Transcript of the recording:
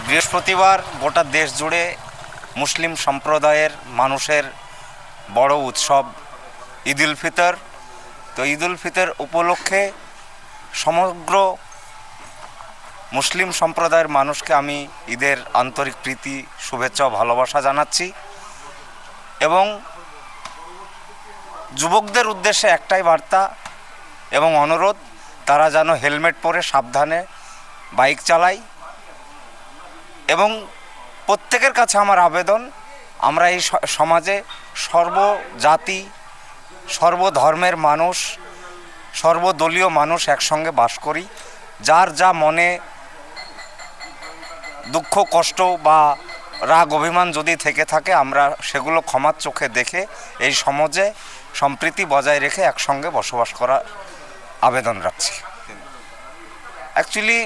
বৃহস্পতিবার গোটা দেশ জুড়ে মুসলিম সম্প্রদায়ের মানুষের বড় উৎসব ঈদ উল ফিতর। তো ঈদ উল ফিতর উপলক্ষে সমগ্র মুসলিম সম্প্রদায়ের মানুষকে আমি ঈদের আন্তরিক প্রীতি, শুভেচ্ছা ও ভালোবাসা জানাচ্ছি এবং যুবকদের উদ্দেশ্যে একটাই বার্তা এবং অনুরোধ, তারা যেন হেলমেট পরে সাবধানে বাইক চালায় এবং প্রত্যেকের কাছে আমার আবেদন, আমরা এই সমাজে সর্বজাতি, সর্বধর্মের মানুষ, সর্বদলীয় মানুষ একসঙ্গে বাস করি। যার যা মনে দুঃখ, কষ্ট বা রাগ, অভিমান যদি থেকে থাকে, আমরা সেগুলো ক্ষমার চোখে দেখে এই সমাজে সম্প্রীতি বজায় রেখে একসঙ্গে বসবাস করার আবেদন রাখছি। অ্যাকচুয়ালি